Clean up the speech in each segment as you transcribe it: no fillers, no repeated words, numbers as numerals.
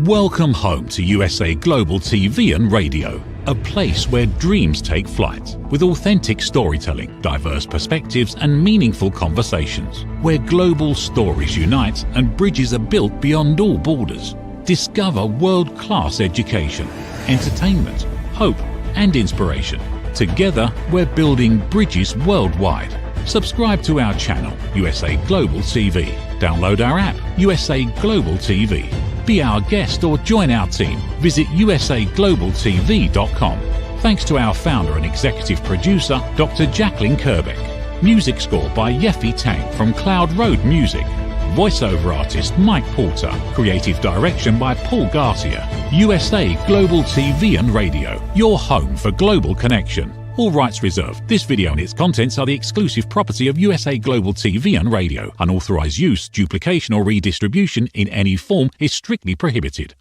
Welcome home to USA Global TV and Radio, a place where dreams take flight, with authentic storytelling, diverse perspectives and meaningful conversations, where global stories unite and bridges are built beyond all borders. Discover world-class education, entertainment, hope and inspiration. Together, we're building bridges worldwide. Subscribe to our channel, USA Global TV. Download our app, USA Global TV. Be our guest or join our team. Visit usaglobaltv.com. Thanks to our founder and executive producer, Dr. Jacqueline Kerbeck. Music score by Yeffy Tang from Cloud Road Music. Voiceover artist Mike Porter. Creative direction by Paul Garcia. USA Global TV and Radio, your home for global connection. All rights reserved. This video and its contents are the exclusive property of USA Global TV and Radio. Unauthorized use, duplication or redistribution in any form is strictly prohibited.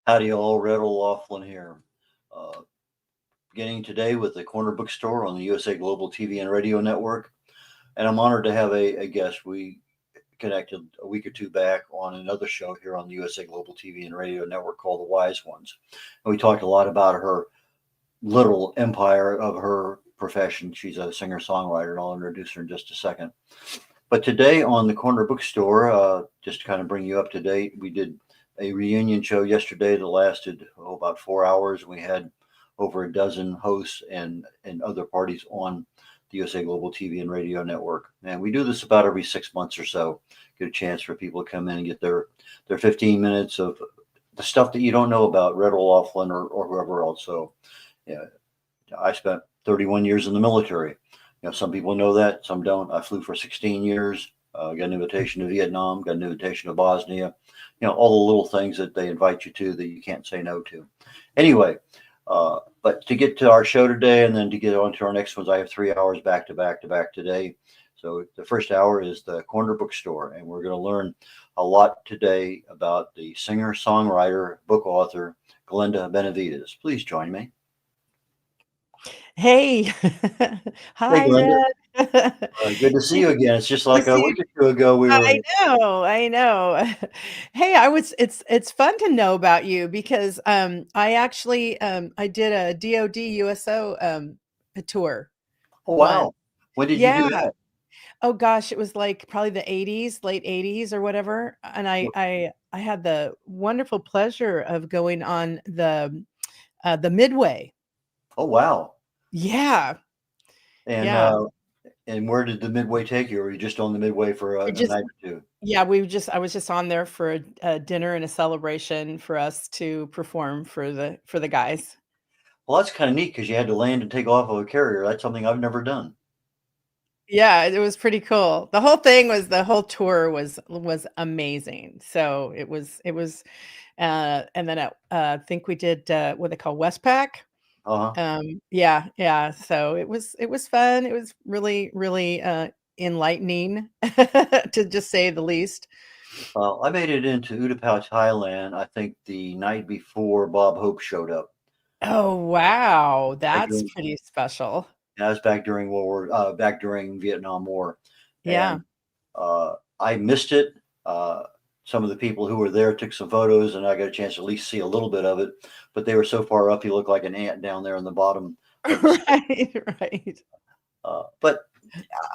Howdy all, Red O'Loughlin here. Beginning today with the Corner Bookstore on the USA Global TV and Radio Network. And I'm honored to have a guest. We connected a week or two back on another show here on the USA Global TV and Radio Network called The Wise Ones. And we talked a lot about her literal empire of her profession. She's a singer-songwriter, and I'll introduce her in just a second. But today on the Corner Bookstore, just to kind of bring you up to date, we did a reunion show yesterday that lasted about 4 hours. We had over a dozen hosts and other parties on the USA Global TV and Radio Network. And we do this about every 6 months or so. Get a chance for people to come in and get their 15 minutes of the stuff that you don't know about Red O'Loughlin or whoever else. So yeah, I spent 31 years in the military. Some people know that, some don't. I flew for 16 years, got an invitation to Vietnam, got an invitation to Bosnia, all the little things that they invite you to that you can't say no to. Anyway, but to get to our show today and then to get on to our next ones, I have 3 hours back to back today. So the first hour is the Corner Bookstore, and we're going to learn a lot today about the singer, songwriter, book author, Glenda Benevides. Please join me. Hey. Hi, Hey, Glenda. Red. Good to see you again. It's just like a week or two ago we were. I know. Hey, it's fun to know about you because I actually I did a DoD USO a tour. Oh, wow. When did you do that? Oh gosh, it was like probably the 80s, late 80s or whatever. And I had the wonderful pleasure of going on the Midway. Oh, wow. Yeah. And and where did the Midway take you? Or were you just on the Midway for a night or two? Yeah, I was just on there for a dinner and a celebration for us to perform for the guys. Well, that's kind of neat because you had to land and take off of a carrier. That's something I've never done. Yeah, it was pretty cool. The whole tour was amazing. So it was and then I think we did what they call Westpac. Uh-huh. Yeah. So it was fun. It was really enlightening to just say the least. Well, I made it into Utapao, Thailand, I think the night before Bob Hope showed up. Oh wow, that's pretty special. Yeah, that was back during back during Vietnam War. Yeah. And I missed it. Some of the people who were there took some photos, and I got a chance to at least see a little bit of it. But they were so far up, you look like an ant down there in the bottom. Right. But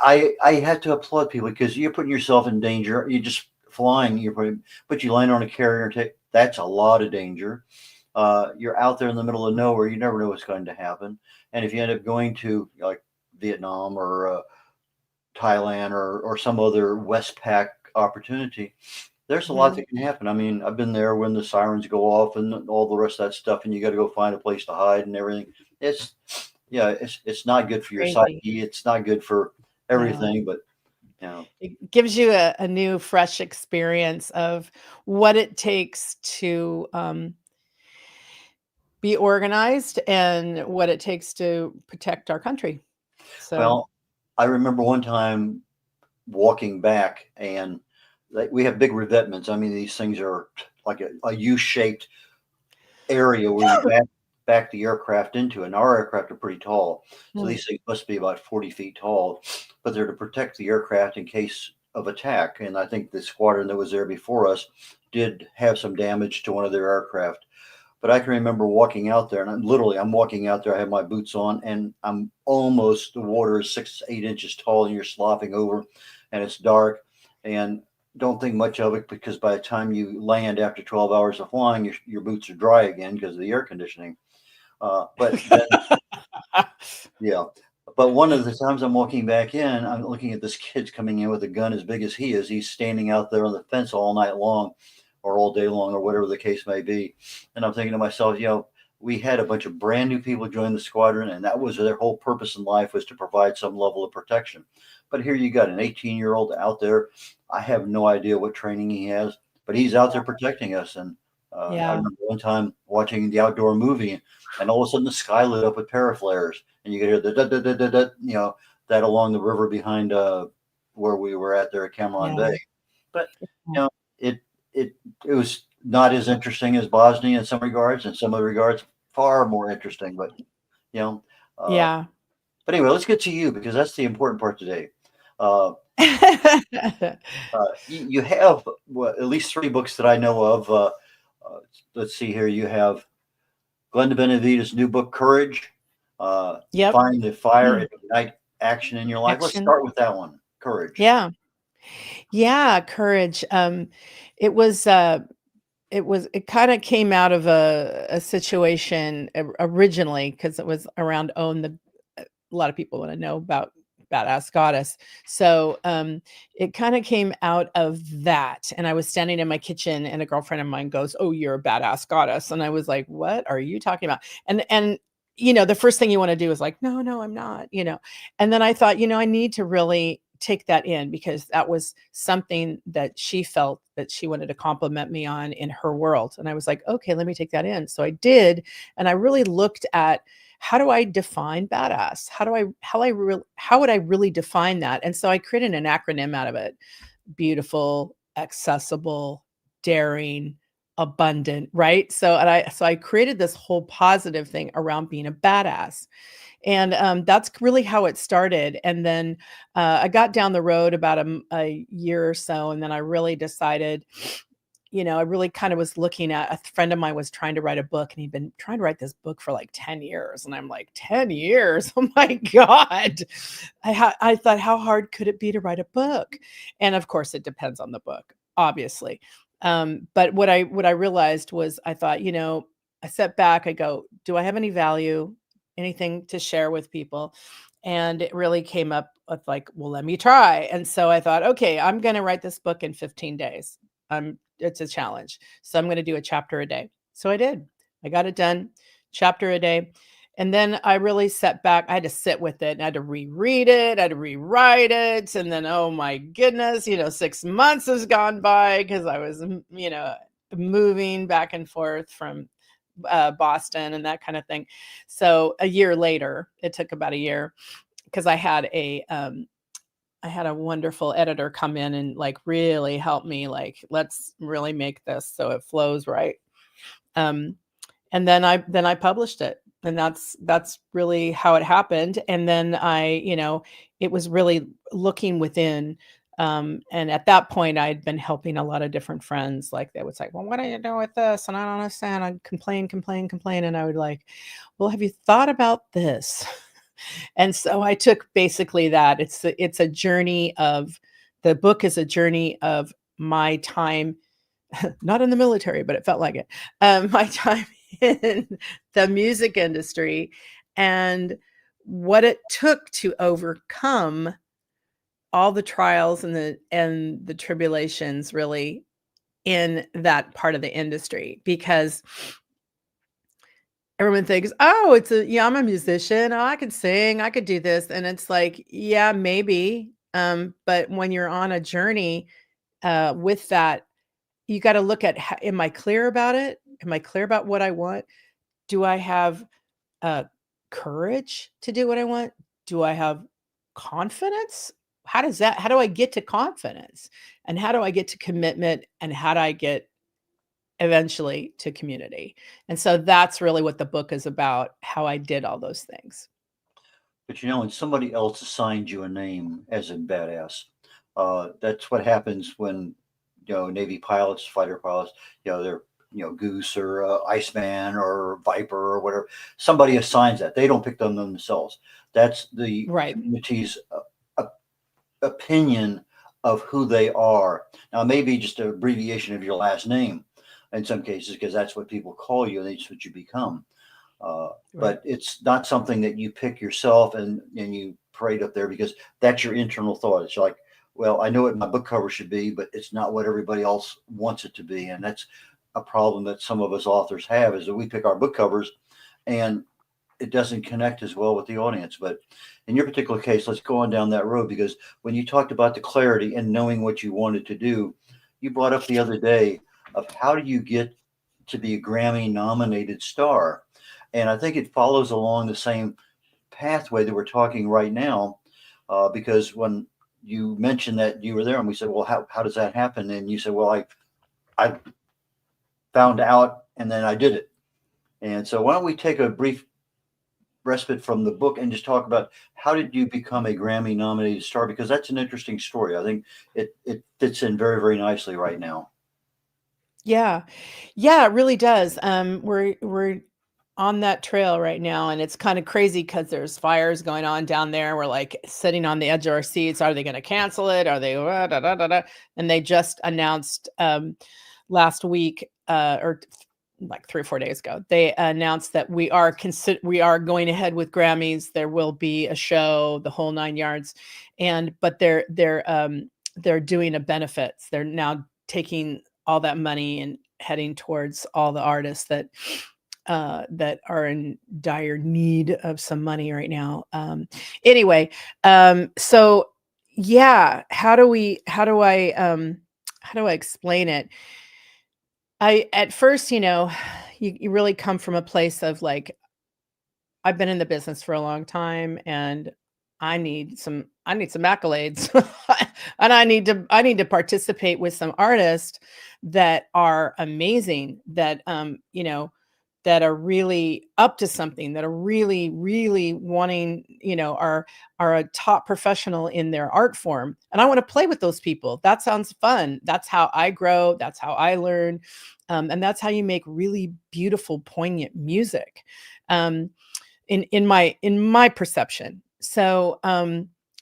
I had to applaud people because you're putting yourself in danger. You're just flying. But you land on a carrier. That's a lot of danger. You're out there in the middle of nowhere. You never know what's going to happen. And if you end up going to like Vietnam or Thailand or some other Westpac opportunity, there's a lot that can happen. I mean, I've been there when the sirens go off and all the rest of that stuff, and you got to go find a place to hide and everything. It's not good for your psyche. It's not good for everything, but it gives you a new, fresh experience of what it takes to be organized and what it takes to protect our country. So, well, I remember one time walking back, and we have big revetments. I mean, these things are like a U-shaped area where you back the aircraft into it. And our aircraft are pretty tall. So these things must be about 40 feet tall, but they're to protect the aircraft in case of attack. And I think the squadron that was there before us did have some damage to one of their aircraft. But I can remember walking out there, and I'm walking out there. I have my boots on, and I'm almost, the water is 6, 8 inches tall, and you're sloughing over, and it's dark, and don't think much of it because by the time you land after 12 hours of flying, your boots are dry again because of the air conditioning. But then, yeah. But one of the times I'm walking back in, I'm looking at this kid coming in with a gun as big as he is. He's standing out there on the fence all night long, or all day long, or whatever the case may be. And I'm thinking to myself, we had a bunch of brand new people join the squadron, and that was their whole purpose in life, was to provide some level of protection. But here you got an 18-year-old out there. I have no idea what training he has, but he's out there protecting us. And I remember one time watching the outdoor movie, and all of a sudden the sky lit up with paraflares, and you could hear the that along the river behind where we were at there at Cameron Bay. But it was not as interesting as Bosnia in some regards, in some other regards far more interesting. But But anyway, let's get to you, because that's the important part today. You have at least 3 books that I know of. Let's see here. You have Glenda Benevides' new book, Courage. Find the fire and ignite action in your life. Let's start with that one, Courage. Courage. It kind of came out of a situation originally, because it was around a lot of people want to know about Badass Goddess. So it kind of came out of that. And I was standing in my kitchen, and a girlfriend of mine goes, "Oh, you're a badass goddess." And I was like, "What are you talking about?" And the first thing you want to do is like, no, I'm not, And then I thought, I need to really take that in, because that was something that she felt that she wanted to compliment me on in her world. And I was like, okay, let me take that in. So I did. And I really looked at, how do I define badass? How would I really define that? And so I created an acronym out of it: beautiful, accessible, daring, abundant, right? So I created this whole positive thing around being a badass. And that's really how it started. And then I got down the road about a year or so, and then I really decided, I really kind of was looking at, a friend of mine was trying to write a book, and he'd been trying to write this book for like 10 years. And I'm like, 10 years? Oh my God. I thought, how hard could it be to write a book? And of course it depends on the book, obviously. But what I realized was, I thought, I sat back, I go, do I have any value, anything to share with people? And it really came up with like, well, let me try. And so I thought, okay, I'm going to write this book in 15 days. It's a challenge. So I'm going to do a chapter a day. So I did. I got it done, chapter a day. And then I really sat back. I had to sit with it, and I had to reread it. I had to rewrite it. And then, oh my goodness, 6 months has gone by, because I was, moving back and forth from Boston and that kind of thing. So a year later, it took about a year, because I had a wonderful editor come in and like really help me, like, let's really make this so it flows right. And then I published it, and that's really how it happened. And then it was really looking within. And at that point, I had been helping a lot of different friends. Like, they would say, well, what are you doing with this? And I don't understand. I'd complain. And I would like, well, have you thought about this? And so I took basically that. It's a journey of, the book is a journey of my time, not in the military, but it felt like it. My time in the music industry, and what it took to overcome all the trials and the tribulations, really, in that part of the industry. Because everyone thinks, oh, I'm a musician. Oh, I could sing. I could do this. And it's like, yeah, maybe. But when you're on a journey with that, you got to look at, am I clear about it? Am I clear about what I want? Do I have courage to do what I want? Do I have confidence? How do I get to confidence? And how do I get to commitment? And how do I get eventually to community? And so that's really what the book is about, how I did all those things. But when somebody else assigned you a name as a badass, That's what happens when, Navy pilots, fighter pilots, they're, Goose or Iceman or Viper or whatever. Somebody assigns that. They don't pick them themselves. That's the Right. community's opinion of who they are. Now, maybe just an abbreviation of your last name in some cases, because that's what people call you and that's what you become. Right. But it's not something that you pick yourself and you parade up there, because that's your internal thought. It's like, well, I know what my book cover should be, but it's not what everybody else wants it to be. And that's a problem that some of us authors have, is that we pick our book covers and it doesn't connect as well with the audience. But in your particular case, let's go on down that road, because when you talked about the clarity and knowing what you wanted to do, you brought up the other day of how do you get to be a Grammy nominated star? And I think it follows along the same pathway that we're talking right now, because when you mentioned that you were there and we said, well, how does that happen? And you said, well, I found out and then I did it. And so why don't we take a brief respite from the book and just talk about how did you become a Grammy nominated star? Because that's an interesting story. I think it fits in very, very nicely right now. Yeah. Yeah, it really does. We're on that trail right now, and it's kind of crazy because there's fires going on down there. We're like sitting on the edge of our seats. Are they going to cancel it? Are they da, da, da, da? And they just announced last week, or like 3 or 4 days ago, they announced that we are going ahead with Grammys. There will be a show, the whole 9 yards, but they're doing a benefits. They're now taking all that money and heading towards all the artists that are in dire need of some money right now. Anyway, so yeah, how do I explain it? At first, you really come from a place of like, I've been in the business for a long time and I need some accolades and I need to participate with some artists that are amazing, that that are really up to something, that are really, really wanting, are a top professional in their art form. And I want to play with those people. That sounds fun. That's how I grow. That's how I learn. And that's how you make really beautiful, poignant music. In my perception. So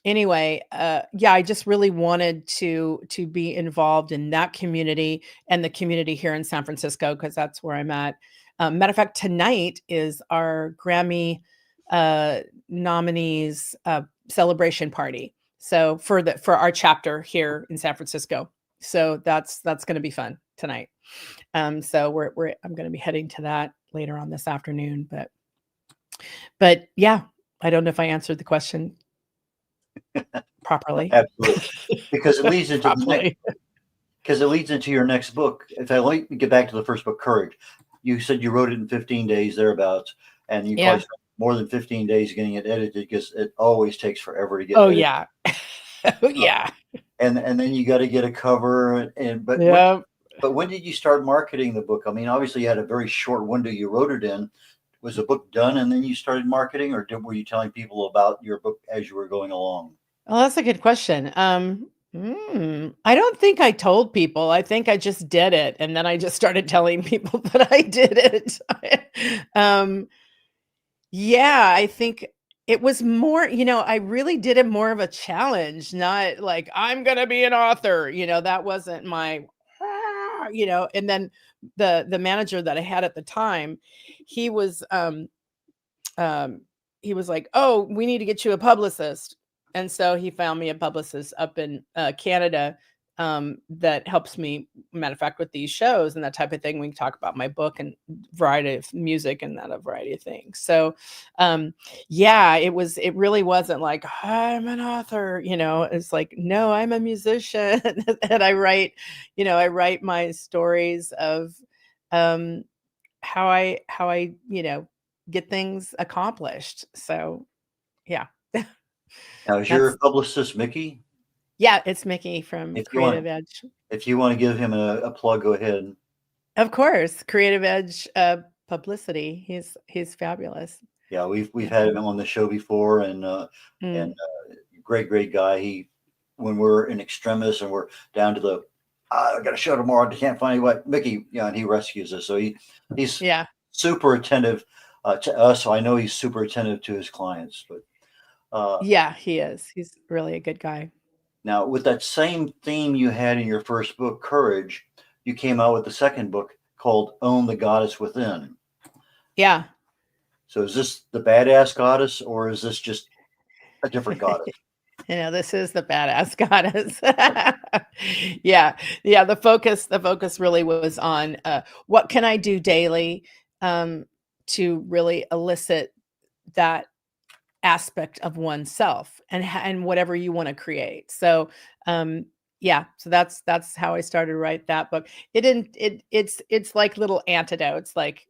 anyway, yeah, I just really wanted to be involved in that community and the community here in San Francisco, because that's where I'm at. Matter of fact, tonight is our Grammy nominees celebration party. So for our chapter here in San Francisco. So that's going to be fun tonight. So I'm going to be heading to that later on this afternoon, but yeah, I don't know if I answered the question properly. Absolutely. Because it leads into your next book. If I let me get back to the first book, Courage, you said you wrote it in 15 days thereabouts, and you probably spent more than 15 days getting it edited, because it always takes forever to get edited. Yeah. Oh yeah. And then you got to get a cover, but yeah. When did you start marketing the book? I mean, obviously you had a very short window you wrote it in. Was the book done and then you started marketing, or were you telling people about your book as you were going along? Well, that's a good question. I don't think I told people. I think I just did it, and then I just started telling people that I did it. Yeah, I think it was more, I really did it more of a challenge, not like I'm going to be an author. That wasn't my, and then the manager that I had at the time, he was like, oh, we need to get you a publicist. And so he found me a publicist up in Canada that helps me, matter of fact, with these shows and that type of thing. We can talk about my book and variety of music and that a variety of things. So yeah, it really wasn't like I'm an author, it's like, no, I'm a musician. And I write my stories of how I get things accomplished. So yeah. Now, is your publicist Mickey? Yeah, it's Mickey from Creative Edge. If you want to give him a plug, go ahead. Of course, Creative Edge publicity. He's fabulous. Yeah, we've had him on the show before, and great guy. when we're in extremis and we're down to the, I got a show tomorrow, I can't find what Mickey, and he rescues us. So he's Yeah. super attentive to us. So I know he's super attentive to his clients. But Yeah, he is. He's really a good guy. now, with that same theme you had in your first book, Courage, you came out with the second book called Own the Goddess Within. Yeah. So is this the badass goddess, or is this just a different goddess? This is the badass goddess. Yeah. Yeah. The focus really was on what can I do daily to really elicit that aspect of oneself and whatever you want to create. So yeah, so that's how I started to write that book. It's like little antidotes, like,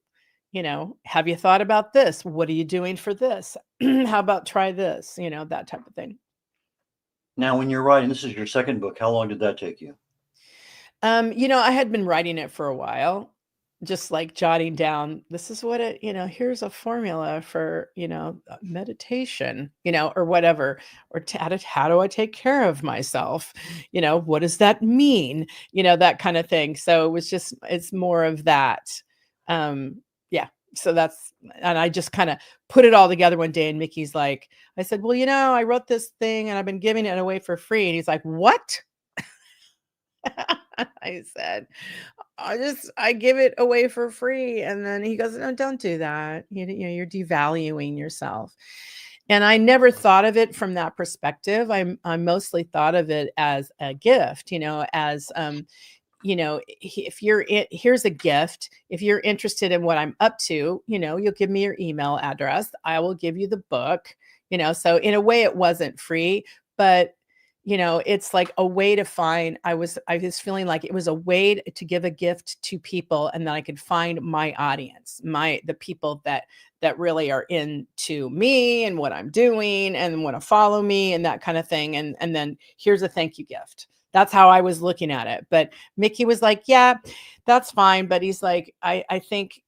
have you thought about this? What are you doing for this? How about try this? That type of thing. Now, when you're writing, this is your second book. How long did that take you? I had been writing it for a while, just like jotting down, this is what here's a formula for, meditation, or whatever, or how do I take care of myself? What does that mean? That kind of thing. So it's more of that. Yeah. So and I just kind of put it all together one day, and Mickey's like, I said, well, I wrote this thing and I've been giving it away for free. And he's like, what? I said, I give it away for free. And then he goes, no, don't do that. You're devaluing yourself. And I never thought of it from that perspective. I mostly thought of it as a gift, as, here's a gift. If you're interested in what I'm up to, you'll give me your email address. I will give you the book, so in a way it wasn't free, but it's like a way to find, I was feeling like it was a way to give a gift to people, and then I could find my audience, the people that really are into me and what I'm doing and want to follow me and that kind of thing. And then here's a thank you gift. That's how I was looking at it. But Mickey was like, yeah, that's fine. But he's like, I think,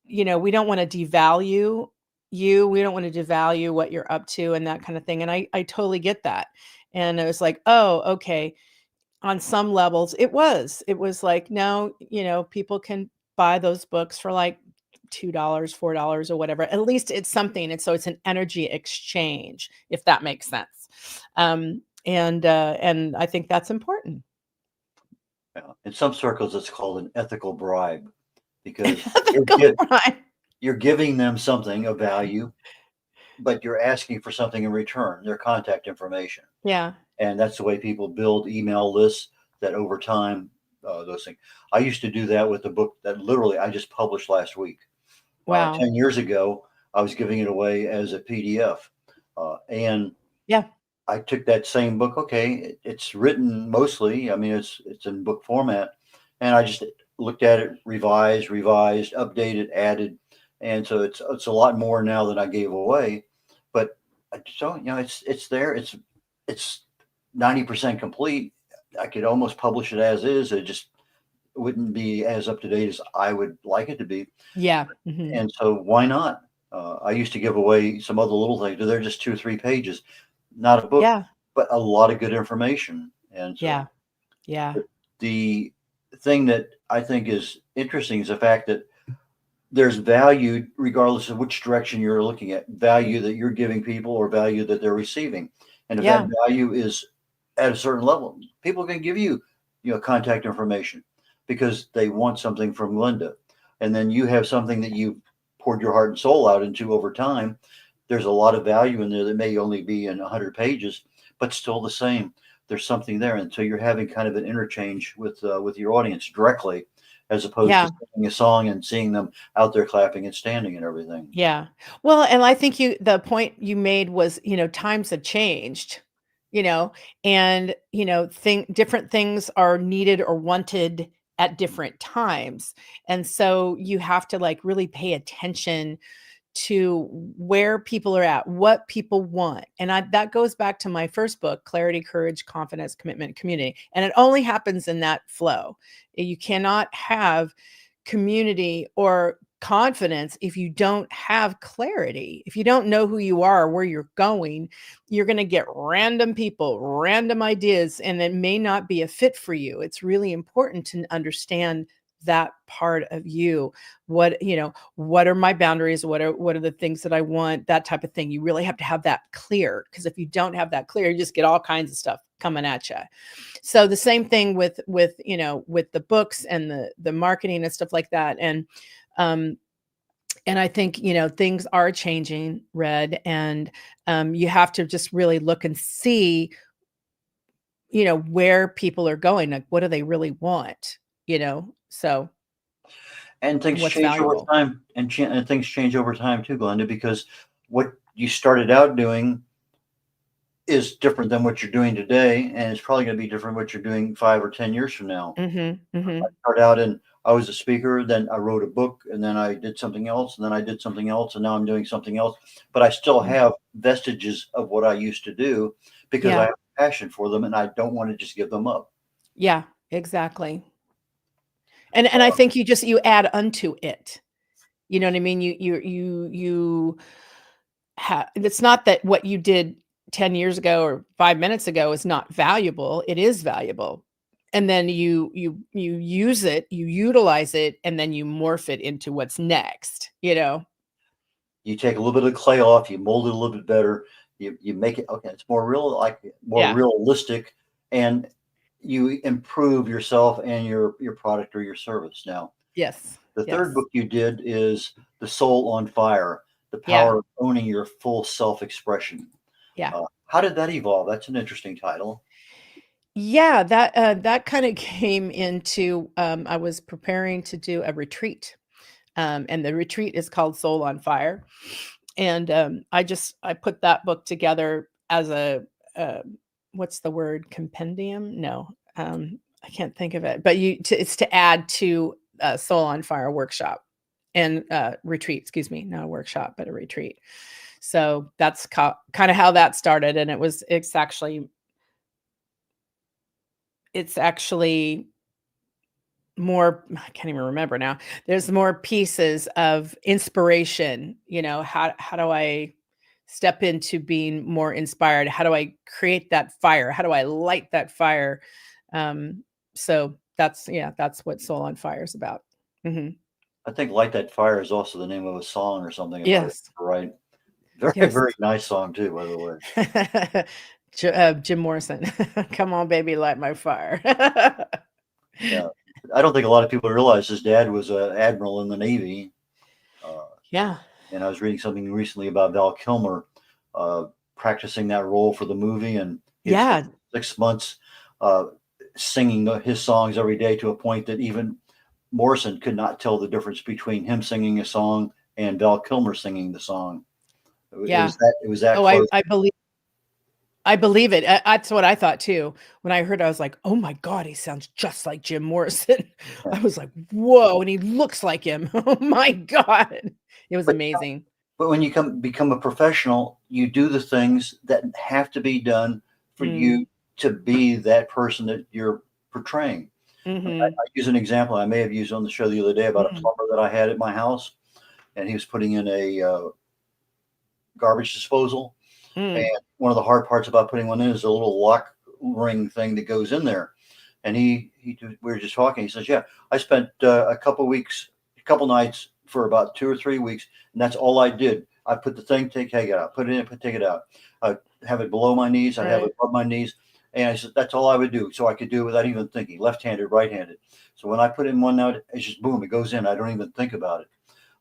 we don't want to devalue you. We don't want to devalue what you're up to and that kind of thing. And I totally get that. And I was like, oh, okay. On some levels, it was like, no, people can buy those books for like $2, $4 or whatever. At least it's something. And so it's an energy exchange, if that makes sense. And I think that's important. In some circles, it's called an ethical bribe, because you're giving them something of value, but you're asking for something in return, their contact information. Yeah. And that's the way people build email lists that over time, those things. I used to do that with the book that literally I just published last week. Wow. 10 years ago, I was giving it away as a PDF. And yeah, I took that same book. Okay, it's written mostly, I mean, it's in book format. And I just looked at it, revised, updated, added. And so it's a lot more now than I gave away. But so, it's there. It's 90% complete. I could almost publish it as is. It just wouldn't be as up to date as I would like it to be. Yeah. Mm-hmm. And so why not? I used to give away some other little things. They're just 2 or 3 pages, not a book, Yeah. but a lot of good information. And so yeah. The thing that I think is interesting is the fact that there's value regardless of which direction you're looking at, value that you're giving people or value that they're receiving. And if that value is at a certain level, people can give you, contact information because they want something from Glenda. And then you have something that you poured your heart and soul out into over time. There's a lot of value in there that may only be in 100 pages, but still the same. There's something there. And so you're having kind of an interchange with your audience directly, as opposed to singing a song and seeing them out there clapping and standing and everything. Yeah. Well, and I think the point you made was, times have changed, and, different things are needed or wanted at different times. And so you have to like really pay attention to where people are at, what people want. And that goes back to my first book, Clarity, Courage, Confidence, Commitment, Community. And it only happens in that flow. You cannot have community or confidence if you don't have clarity. If you don't know who you are, where you're going, you're going to get random people, random ideas, and it may not be a fit for you. It's really important to understand that part of you. What, what are my boundaries? What are the things that I want? That type of thing. You really have to have that clear, because if you don't have that clear, you just get all kinds of stuff coming at you. So the same thing with the books and the marketing and stuff like that. And I think, things are changing, Red, and you have to just really look and see, where people are going. Like, what do they really want? So And things what's change over valuable. time, and things change over time too, Glenda, because what you started out doing is different than what you're doing today, and it's probably going to be different what you're doing 5 or 10 years from now. I started out and I was a speaker, then I wrote a book, and then I did something else, and then I did something else, and now I'm doing something else. But I still have vestiges of what I used to do because I Yeah. have a passion for them, and I don't want to just give them up. Yeah, exactly. And I think you add unto it. You know what I mean? It's not that what you did 10 years ago or 5 minutes ago is not valuable. It is valuable. And then you use it, you utilize it, and then you morph it into what's next. You take a little bit of clay off, you mold it a little bit better, you make it okay. It's more more Yeah. realistic, and you improve yourself and your product or your service. Now, Yes. the third Yes. book you did is The Soul on Fire: The Yeah. Power of Owning Your Full Self-Expression. Yeah. How did that evolve? That's an interesting title. Yeah, that kind of came into I was preparing to do a retreat. And the retreat is called Soul on Fire. And I put that book together as uh, what's the word? Compendium? No, I can't think of it. But it's to add to Soul on Fire workshop and retreat. Excuse me, not a workshop, but a retreat. So that's kind of how that started, and it's actually more. I can't even remember now. There's more pieces of inspiration. How do I step into being more inspired? How do I create that fire? How do I light that fire? So that's what Soul on Fire is about. I think Light That Fire is also the name of a song or something, if I remember Yes. right. Very, Yes. very nice song too, by the way. Jim Morrison. Come on, baby, light my fire. Yeah. I don't think a lot of people realize his dad was an admiral in the Navy. Uh, Yeah. and I was reading something recently about Val Kilmer uh, practicing that role for the movie, and he had spent Yeah. 6 months uh, singing his songs every day to a point that even Morrison could not tell the difference between him singing a song and Val Kilmer singing the song. Yeah. It was that Oh, close. I believe it. That's what I thought too. When I heard, I was like, "Oh my God, he sounds just like Jim Morrison." I was like, "Whoa!" And he looks like him. Oh my God, it was But amazing. when you become a professional, you do the things that have to be done for Mm, you to be that person that you're portraying. mhm, I use an example I may have used on the show the other day about a mm, plumber that I had at my house, and he was putting in a garbage disposal. And mm, one of the hard parts about putting one in is a little lock ring thing that goes in there. And we were just talking. He says, "Yeah, I spent a couple nights for about 2 or 3 weeks, and that's all I did. I put the thing, take it out, put it in, take it out. I'd have it below my knees, I'd have right. it above my knees, and I said that's all I would do, so I could do it without even thinking, left-handed, right-handed. So when I put in one out, it's just boom, it goes in. I don't even think about it.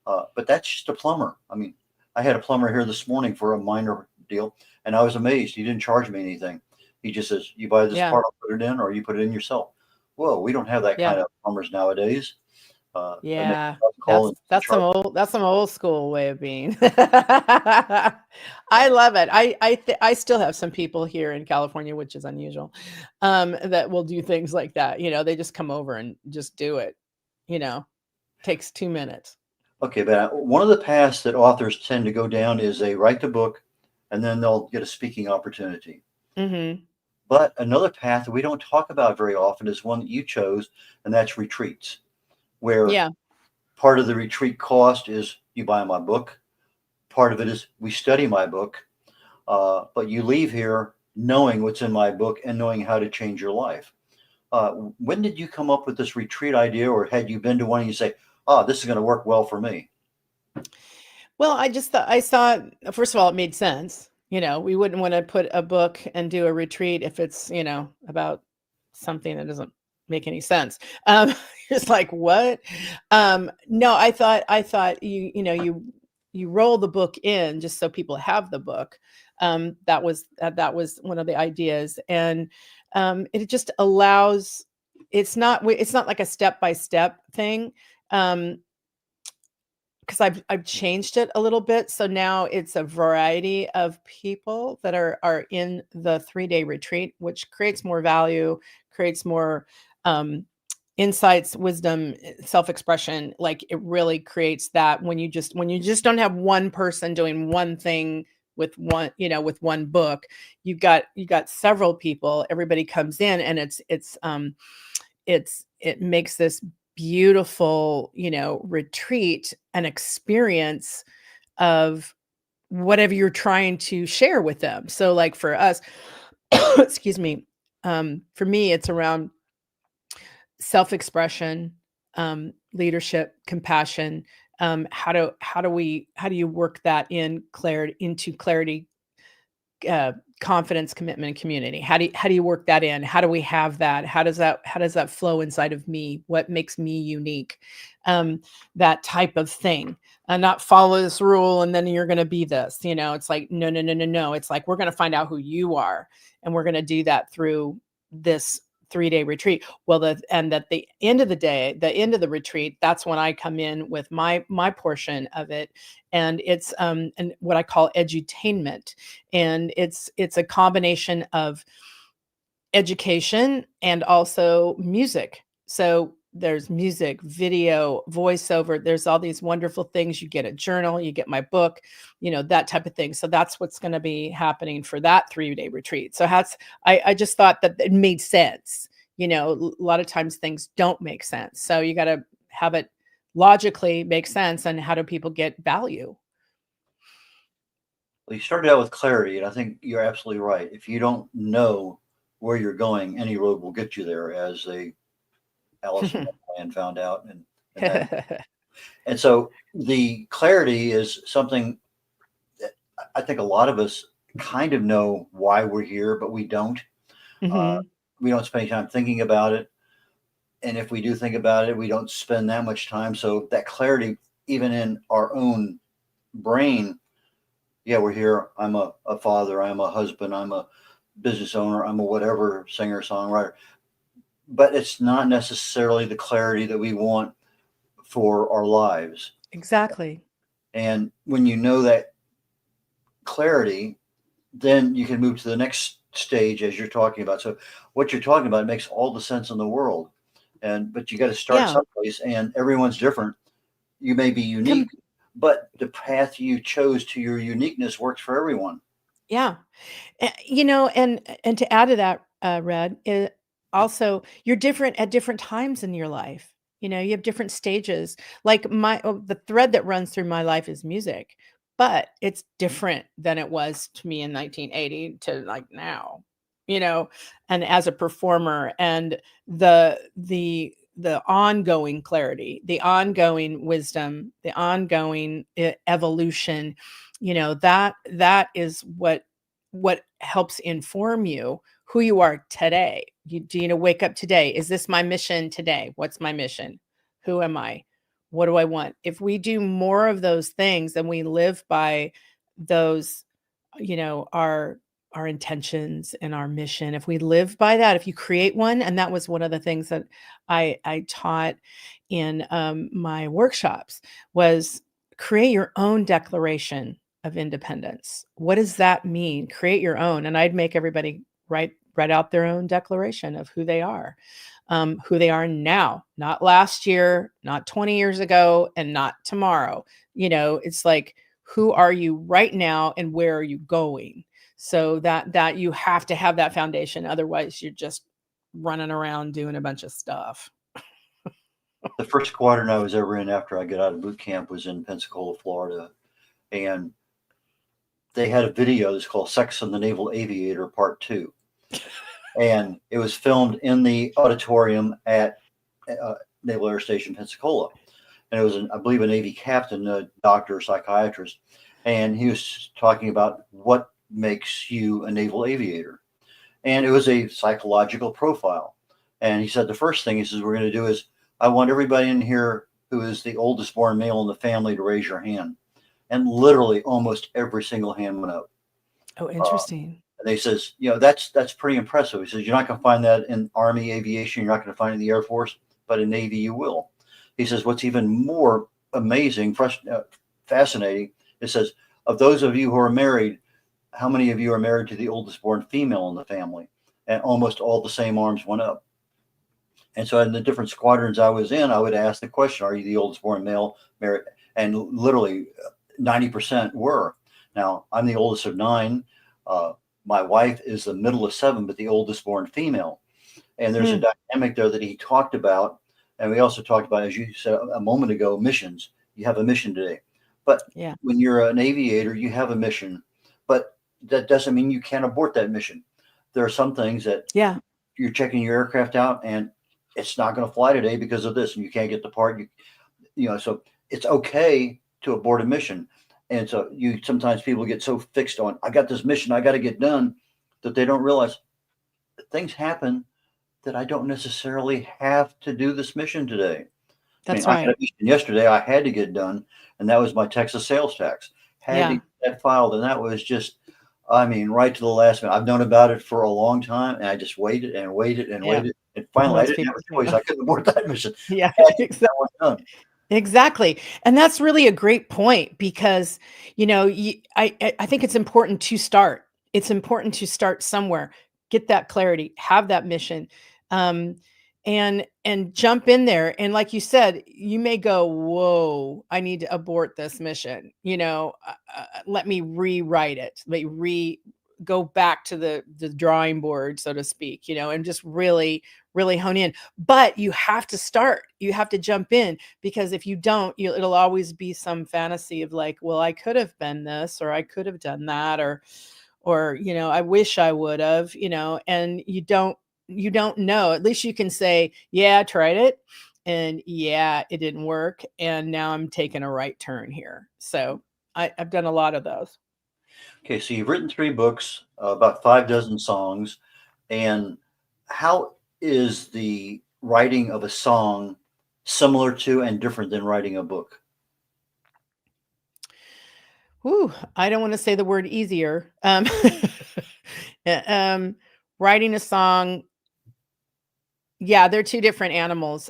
But that's just a plumber. I mean, I had a plumber here this morning for a minor deal, and I was amazed. He didn't charge me anything. He just says, "You buy this Yeah, part, I'll put it in, or you put it in yourself." Whoa, we don't have that yeah, kind of plumbers nowadays. They make yeah. a call and charge. That's some old school way of being. I love it. I still have some people here in California, which is unusual, that will do things like that. They just come over and just do it. Takes 2 minutes. Okay, but one of the paths that authors tend to go down is they write the book, and then they'll get a speaking opportunity. Hmm. But another path that we don't talk about very often is one that you chose, and that's retreats, where Yeah. Part of the retreat cost is you buy my book. Part of it is we study my book. But you leave here knowing what's in my book and knowing how to change your life. When did you come up with this retreat idea, or had you been to one and you say, "Oh, this is going to work well for me"? Well, I just thought I saw, first of all, it made sense. We wouldn't want to put a book and do a retreat if it's, about something that doesn't make any sense. It's like, what? No, I thought you roll the book in just so people have the book. That was one of the ideas. And it just allows, it's not like a step-by-step thing. Because I've changed it a little bit. So now it's a variety of people that are in the 3-day retreat, which creates more value, creates more insights, wisdom, self-expression. Like, it really creates that when you just don't have one person doing one thing with one book. You've got several people, everybody comes in, and it makes this beautiful, retreat, an experience of whatever you're trying to share with them. So, like, for us, excuse me, for me, it's around self-expression, leadership, compassion. How do you work that into clarity, confidence, commitment, and community? How do you work that in? How do we have that? How does that flow inside of me? What makes me unique? That type of thing. And not follow this rule and then you're going to be this. It's like, no, no, no, no, no. It's like, we're going to find out who you are, and we're going to do that through this 3-day retreat. Well, and at the end of the day, the end of the retreat, that's when I come in with my portion of it. And it's and what I call edutainment. And it's a combination of education and also music. So there's music, video, voiceover. There's all these wonderful things. You get a journal, you get my book, that type of thing. So that's what's going to be happening for that 3-day retreat. So I just thought that it made sense. A lot of times things don't make sense. So you got to have it logically make sense. And how do people get value? Well, you started out with clarity, and I think you're absolutely right. If you don't know where you're going, any road will get you there, as Alice in Wonderland found out. And so the clarity is something that I think a lot of us kind of know why we're here, but we don't. We don't spend any time thinking about it. And if we do think about it, we don't spend that much time. So that clarity, even in our own brain, yeah, we're here. I'm a father. I'm a husband. I'm a business owner. I'm a whatever, singer, songwriter. But it's not necessarily the clarity that we want for our lives. Exactly. And when you know that clarity, then you can move to the next stage, as you're talking about. So what you're talking about makes all the sense in the world. But you got to start someplace, and everyone's different. You may be unique, but the path you chose to your uniqueness works for everyone. Yeah. And to add to that, Red, also, you're different at different times in your life. You have different stages. Like, the thread that runs through my life is music, but it's different than it was to me in 1980 to like now, and as a performer, and the ongoing clarity, the ongoing wisdom, the ongoing evolution, that is what helps inform you who you are today. Do you wake up today? Is this my mission today? What's my mission? Who am I? What do I want? If we do more of those things and we live by those, our intentions and our mission, if we live by that, if you create one, and that was one of the things that I taught in my workshops, was create your own declaration of independence. What does that mean? Create your own. And I'd make everybody write out their own declaration of who they are now, not last year, not 20 years ago, and not tomorrow. It's like, who are you right now and where are you going? So that you have to have that foundation. Otherwise, you're just running around doing a bunch of stuff. The first squadron I was ever in after I got out of boot camp was in Pensacola, Florida. And they had a video that's called Sex and the Naval Aviator Part 2. And it was filmed in the auditorium at Naval Air Station, Pensacola. And it was, I believe, a Navy captain, a doctor, psychiatrist. And he was talking about what makes you a naval aviator. And it was a psychological profile. And he said, the first thing he says we're going to do is, I want everybody in here who is the oldest born male in the family to raise your hand. And literally almost every single hand went up. Oh, interesting. And he says, that's pretty impressive. He says, you're not going to find that in Army aviation. You're not going to find it in the Air Force, but in Navy you will. He says, what's even more amazing, fascinating, it says, of those of you who are married, how many of you are married to the oldest born female in the family? And almost all the same arms went up. And so in the different squadrons I was in, I would ask the question, are you the oldest born male married? And literally 90% were. Now, I'm the oldest of 9. My wife is the middle of 7, but the oldest born female. And there's a dynamic there that he talked about. And we also talked about, as you said a moment ago, missions. You have a mission today. But when you're an aviator, you have a mission. But that doesn't mean you can't abort that mission. There are some things that you're checking your aircraft out and it's not going to fly today because of this, and you can't get the part. So it's okay to abort a mission. And so sometimes people get so fixed on, I got this mission, I got to get done, that they don't realize that things happen that I don't necessarily have to do this mission today. That's I had a mission yesterday I had to get done, and that was my Texas sales tax. Had to get that filed, and that was just, right to the last minute. I've known about it for a long time, and I just waited and waited and waited. And finally, I didn't have a choice. I couldn't abort that mission. Yeah, done. Exactly. And that's really a great point because, I think it's important to start. It's important to start somewhere, get that clarity, have that mission, and jump in there. And like you said, you may go, whoa, I need to abort this mission. Let me rewrite it. Let me go back to the drawing board, so to speak, and just really hone in. But you have to start. You have to jump in, because if you don't, it'll always be some fantasy of like, well, I could have been this, or I could have done that, or I wish I would have, and you don't know. At least you can say, yeah, I tried it, and yeah, it didn't work, and now I'm taking a right turn here. So I've done a lot of those. Okay, so you've written 3 books, about 5 dozen songs, and how is the writing of a song similar to and different than writing a book? Ooh, I don't want to say the word easier. Writing a song, they're 2 different animals.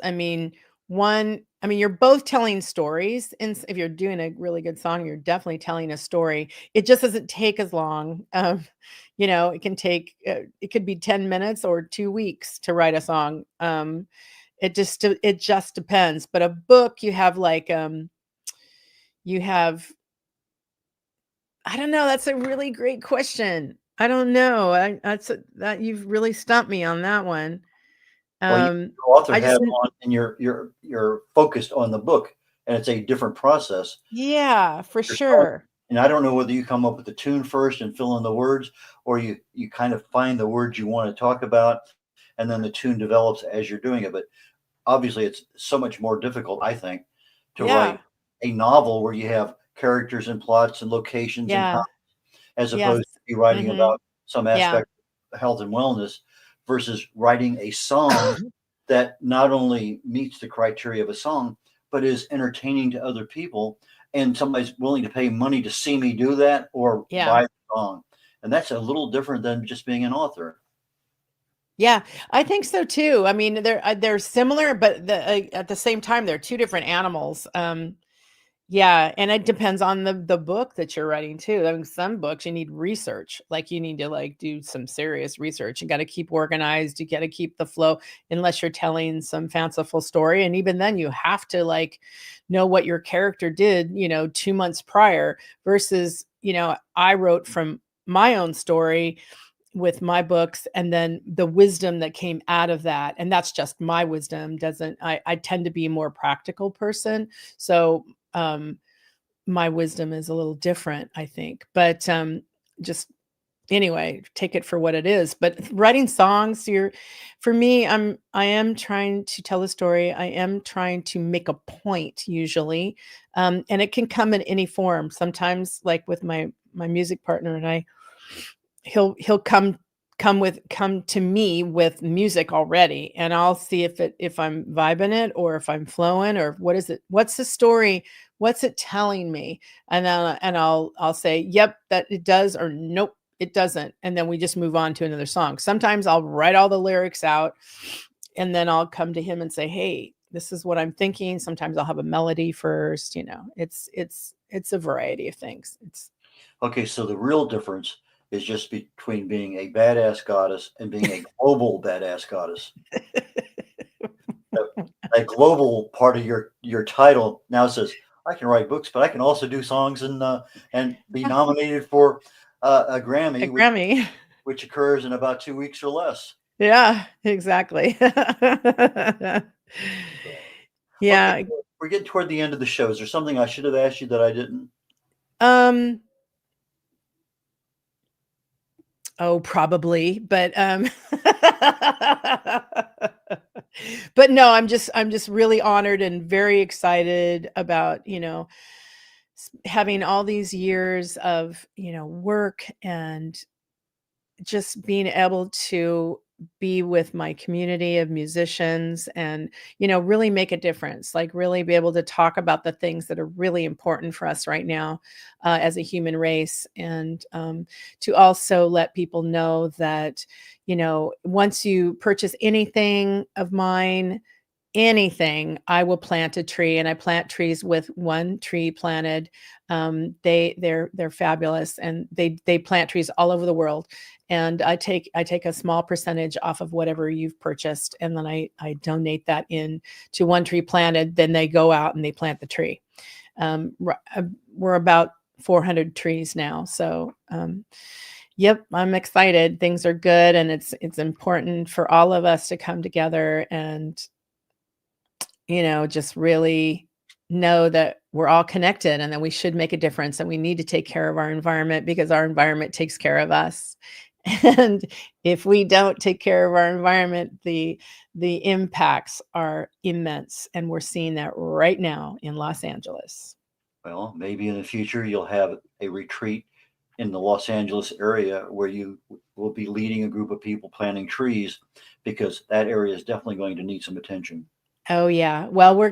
You're both telling stories, and if you're doing a really good song, you're definitely telling a story. It just doesn't take as long. It can take, it could be 10 minutes or 2 weeks to write a song. It just depends. But a book, you have I don't know. That's a really great question. I don't know. That you've really stumped me on that one. Well, your author hat on, and you're focused on the book, and it's a different process. Yeah, for sure. And I don't know whether you come up with the tune first and fill in the words, or you kind of find the words you want to talk about, and then the tune develops as you're doing it. But obviously, it's so much more difficult, I think, to write a novel where you have characters and plots and locations and as opposed to be writing about some aspect of health and wellness, versus writing a song that not only meets the criteria of a song, but is entertaining to other people, and somebody's willing to pay money to see me do that or buy the song. And that's a little different than just being an author. Yeah, I think so too. They're similar, but at the same time, they're 2 different animals. And it depends on the book that you're writing too. Some books you need research, like you need to do some serious research. You got to keep organized. You got to keep the flow, unless you're telling some fanciful story. And even then, you have to know what your character did, 2 months prior. Versus, I wrote from my own story with my books, and then the wisdom that came out of that. And that's just my wisdom. I tend to be a more practical person. So my wisdom is a little different, I think. But just anyway, take it for what it is. But writing songs, for me, I am trying to tell a story. I am trying to make a point usually. And it can come in any form. Sometimes, like with my music partner and I, he'll come to me with music already, and I'll see if I'm vibing it, or if I'm flowing, or what's the story, what's it telling me, and I'll say yep, that it does, or nope, it doesn't, and then we just move on to another song. Sometimes I'll write all the lyrics out, and then I'll come to him and say, hey, this is what I'm thinking. Sometimes I'll have a melody first. It's a variety of things. Okay, so the real difference is just between being a badass goddess and being a global badass goddess. A global part of your title now says, I can write books, but I can also do songs and be nominated for a Grammy, A Grammy. which occurs in about 2 weeks or less. Yeah, exactly. Yeah. Okay, we're getting toward the end of the show. Is there something I should have asked you that I didn't? Oh, probably, but but no, I'm just really honored and very excited about, having all these years of, work, and just being able to be with my community of musicians, and really make a difference, like really be able to talk about the things that are really important for us right now, as a human race, and to also let people know that once you purchase anything of mine, I will plant a tree, and I plant trees with One Tree Planted. They're fabulous, and they plant trees all over the world. And I take a small percentage off of whatever you've purchased, and then I donate that in to One Tree Planted. Then they go out and they plant the tree. We're about 400 trees now, so yep, I'm excited. Things are good, and it's important for all of us to come together and just really know that we're all connected, and that we should make a difference, and we need to take care of our environment, because our environment takes care of us. And if we don't take care of our environment, the impacts are immense, and we're seeing that right now in Los Angeles. Well, maybe in the future you'll have a retreat in the Los Angeles area where you will be leading a group of people planting trees, because that area is definitely going to need some attention. Oh yeah. Well, we're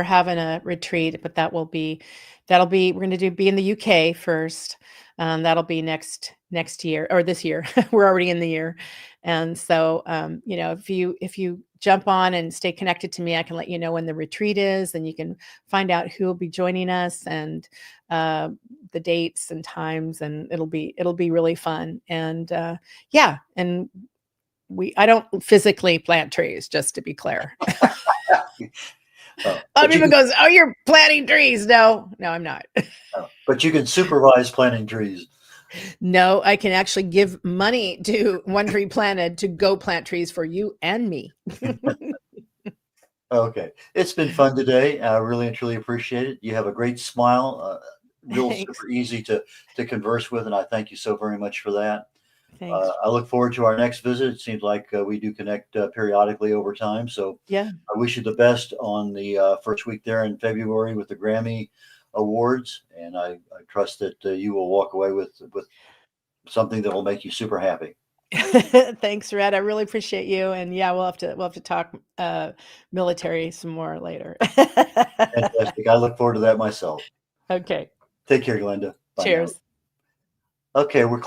having a retreat, but we're going to be in the UK first. That'll be next year, or this year. We're already in the year. And so, if you jump on and stay connected to me, I can let you know when the retreat is, and you can find out who will be joining us, and the dates and times, and it'll be really fun. And yeah, and I don't physically plant trees, just to be clear. Everyone goes, "Oh, you're planting trees." No, I'm not. But you can supervise planting trees. No, I can actually give money to One Tree Planted to go plant trees for you and me. Okay. It's been fun today. I really and truly appreciate it. You have a great smile, real Thanks. super easy to converse with, and I thank you so very much for that. Thanks. I look forward to our next visit. It seems like we do connect periodically over time. So Yeah. I wish you the best on the first week there in February with the Grammy Awards, and I trust that you will walk away with something that will make you super happy. Thanks, Red. I really appreciate you. And yeah, we'll have to talk military some more later. Fantastic. I look forward to that myself. Okay. Take care, Glenda. Bye Cheers. now. Okay, we're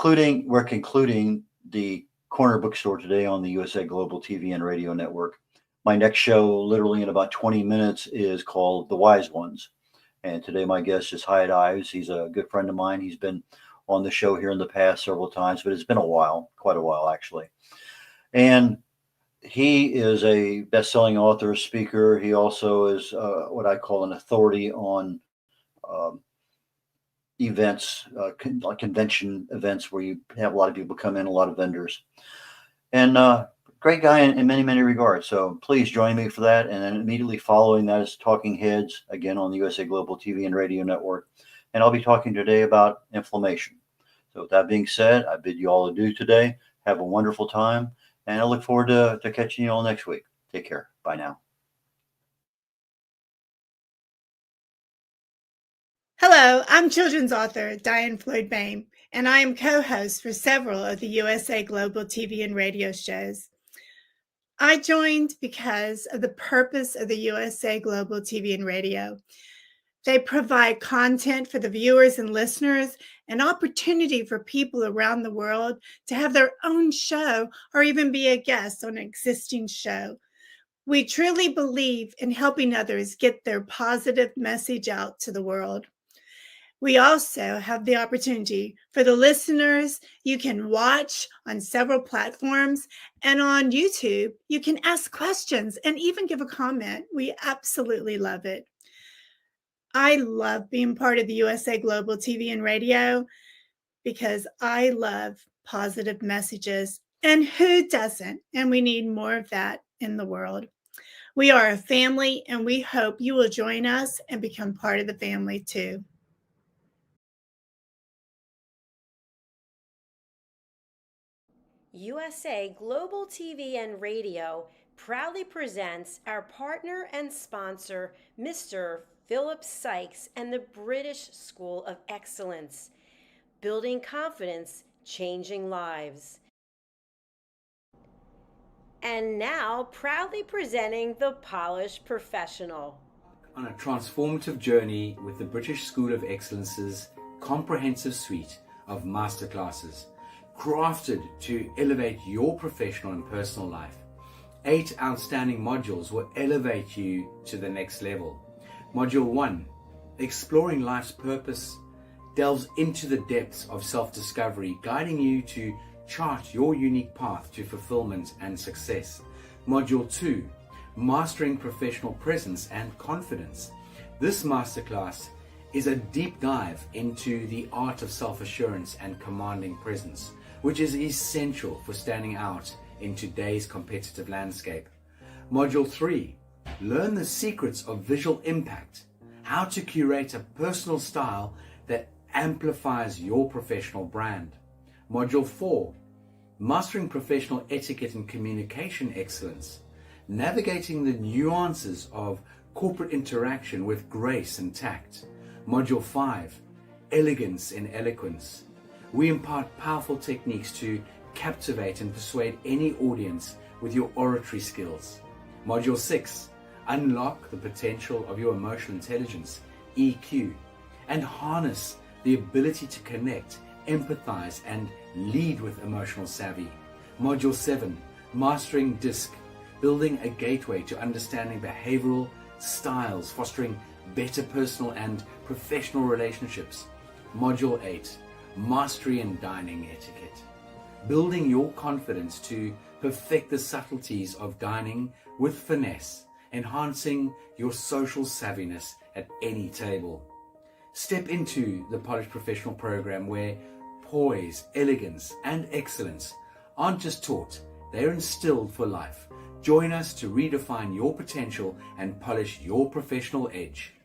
concluding the Corner Bookstore today on the USA Global TV and Radio Network. My next show, literally in about 20 minutes, is called The Wise Ones. And today my guest is Hyatt Ives. He's a good friend of mine. He's been on the show here in the past several times, but it's been a while, quite a while actually. And he is a best-selling author, speaker. He also is what I call an authority on events, like convention events where you have a lot of people come in, a lot of vendors. And great guy in many, many regards. So please join me for that. And then immediately following that is Talking Heads, again on the USA Global TV and Radio Network. And I'll be talking today about inflammation. So with that being said, I bid you all adieu today. Have a wonderful time. And I look forward to catching you all next week. Take care. Bye now. Hello, I'm children's author Diane Floyd Bain, and I am co-host for several of the USA Global TV and radio shows. I joined because of the purpose of the USA Global TV and radio. They provide content for the viewers and listeners, an opportunity for people around the world to have their own show or even be a guest on an existing show. We truly believe in helping others get their positive message out to the world. We also have the opportunity for the listeners. You can watch on several platforms, and on YouTube, you can ask questions and even give a comment. We absolutely love it. I love being part of the USA Global TV and radio because I love positive messages. And who doesn't? And we need more of that in the world. We are a family, and we hope you will join us and become part of the family too. USA Global TV and Radio proudly presents our partner and sponsor, Mr. Philip Sykes and the British School of Excellence. Building confidence, changing lives. And now, proudly presenting the Polished Professional. On a transformative journey with the British School of Excellence's comprehensive suite of masterclasses, crafted to elevate your professional and personal life. 8 outstanding modules will elevate you to the next level. Module 1, Exploring Life's Purpose, delves into the depths of self-discovery, guiding you to chart your unique path to fulfillment and success. Module 2, Mastering Professional Presence and Confidence. This masterclass is a deep dive into the art of self-assurance and commanding presence, which is essential for standing out in today's competitive landscape. Module 3, Learn the secrets of visual impact, how to curate a personal style that amplifies your professional brand. Module 4, Mastering Professional Etiquette and Communication Excellence, navigating the nuances of corporate interaction with grace and tact. Module 5, Elegance in Eloquence. We impart powerful techniques to captivate and persuade any audience with your oratory skills. Module 6, Unlock the potential of your emotional intelligence, EQ, and harness the ability to connect, empathize, and lead with emotional savvy. Module 7, Mastering DISC, building a gateway to understanding behavioral styles, fostering better personal and professional relationships. Module 8, Mastery in Dining Etiquette, building your confidence to perfect the subtleties of dining with finesse, enhancing your social savviness at any table. Step into the Polished Professional program where poise, elegance, and excellence aren't just taught, they're instilled for life. Join us to redefine your potential and polish your professional edge.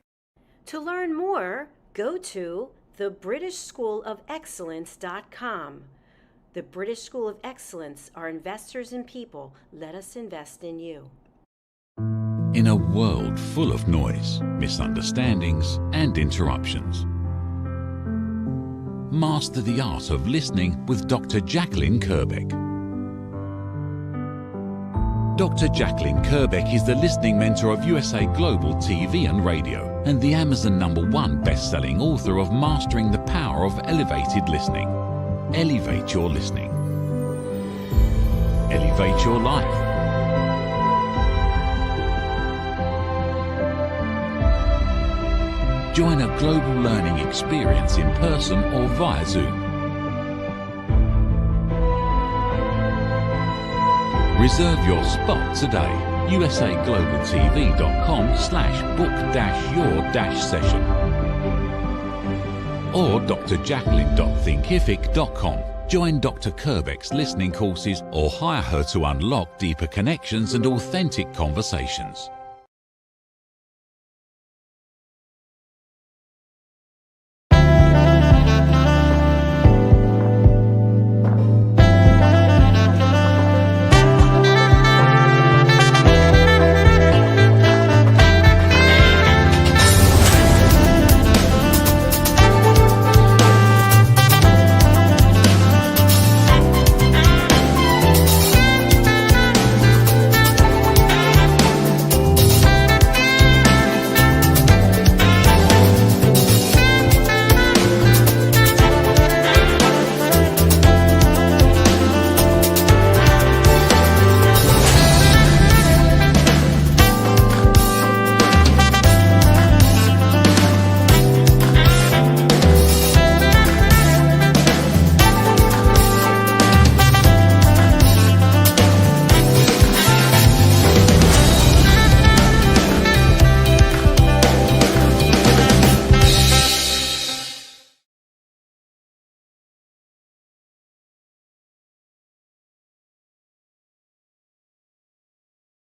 To learn more, go to thebritishschoolofexcellence.com. The British School of Excellence are investors in people. Let us invest in you. In a world full of noise, misunderstandings, and interruptions, master the art of listening with Dr. Jacqueline Kerbeck. Dr. Jacqueline Kerbeck is the listening mentor of USA Global TV and Radio and the Amazon #1 best-selling author of Mastering the Power of Elevated Listening. Elevate your listening. Elevate your life. Join a global learning experience in person or via Zoom. Reserve your spot today. usaglobaltv.com/book-your-session. or drjacqueline.thinkific.com. Join Dr. Kerbeck's listening courses or hire her to unlock deeper connections and authentic conversations.